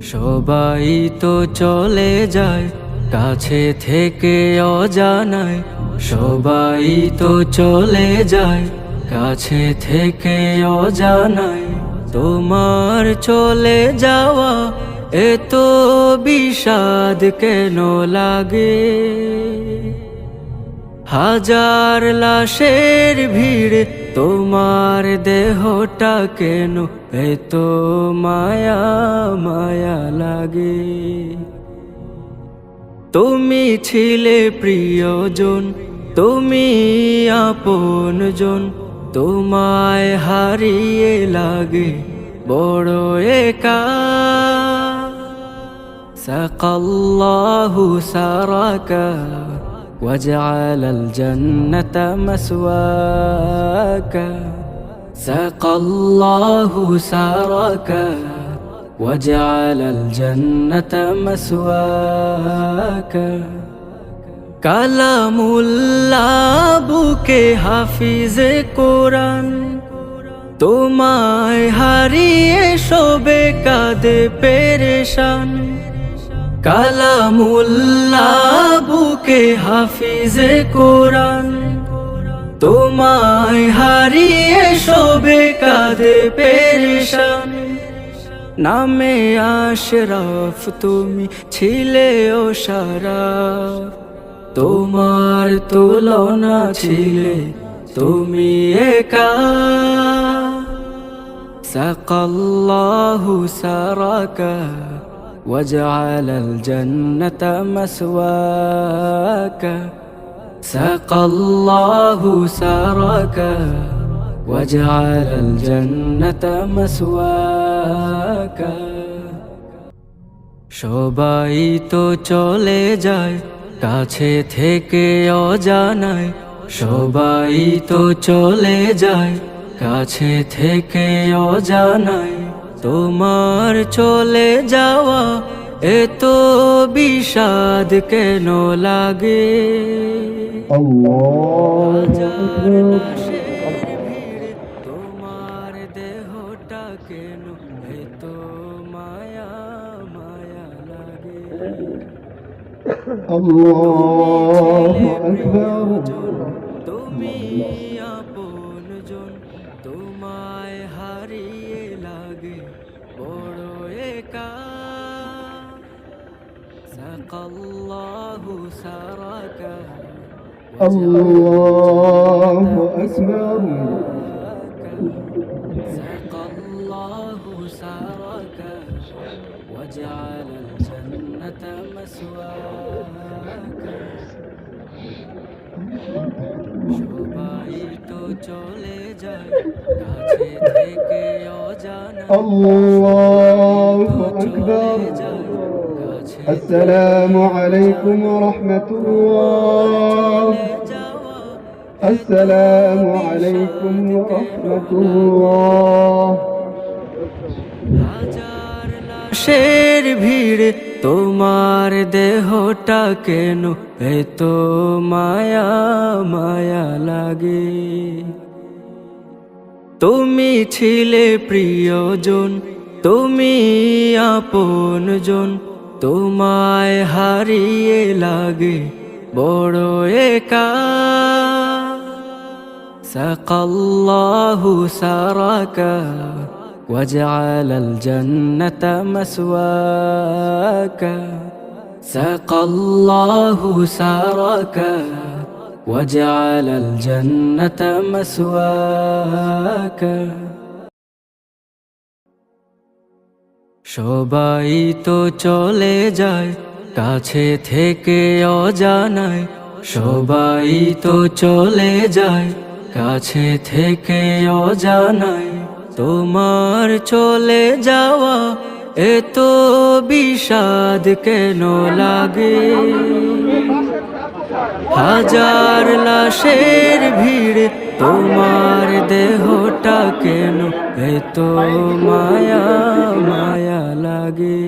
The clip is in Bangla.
সবাই তো চলে যায় কাছে থেকে অজানায়, সবাই তো চলে যায় কাছে থেকে অজানায়। তোমার চলে যাওয়া এত বিষাদ কেন লাগে? হাজার লাশের ভিড়, তোমার দেহটা কেন এত মায়া মায়া লাগে? তুমি ছিলে প্রিয়জন, তুমি আপনজন, তোমায় হারিয়ে লাগে বড় একা। সাকাল্লাহু সারাকা وجعل الجنة مسواك، سقى الله سارك وجعل الجنة مسواك। কালামুল্লাহ বুকে হাফিজে কোরআন, তোমায় হারিয়ে সবে কাঁদে পেরেশান। কালামুল্লাহ বুকে হাফিজে কোরআন, তোমায় হারিয়ে সবে কাঁদে পেরেশান। নামে আশরাফ তুমি ছিলে ও সারাফ, তোমার তুলনা ছিলে তুমি একা। সাকাল্লাহু সারাকা وجعل الجنة مسواك، سقى الله سارك وجعل الجنة مسواك। সবাই তো চলে যায় কাছে থেকে অজানায়, সবাই তো চলে যায় কাছে থেকে অজানায়। তোমার চলে যাওয়া এত বিষাদ কেন লাগে? হাজার লাশের ভিড়, তোমার দেহটা কেন এত মায়া মায়া লাগে? তুমি আপনজন, তোমায় হারিয়ে লাগে বড় একা। সাকাল্লাহু সারাকা আল্লাহু আকবার, সাকাল্লাহু সারাকা ওয়াজআল আল জান্নাতা মাসওয়াকা। সবাই তো চলে যায় কাছে থেকে অজানা, আল্লাহু আকবার। আসসালামু আলাইকুম ওয়া রাহমাতুল্লাহ, আসসালামু আলাইকুম ওয়া রাহমাতুল্লাহ। হাজার লাশের ভিড়, তোমার দেহটা কেন এত মায়া মায়া লাগে? তুমি ছিলে প্রিয়জন, তুমি আপনজন, তোমায় হারিয়ে লাগে বড় একা। সাকাল্লাহু সারাকা وجعل الجنة مسواك، سقى الله سارك وجعل الجنة مسواك। সবাই তো চলে যায় কাছে থেকে অজানায়, সবাই তো চলে যায় কাছে থেকে অজানায়। তোমার চলে যাওয়া এত বিষাদ কেন লাগে? হাজার লাশের ভিড়, তোমার দেহটা কেন এত মায়া মায়া লাগে?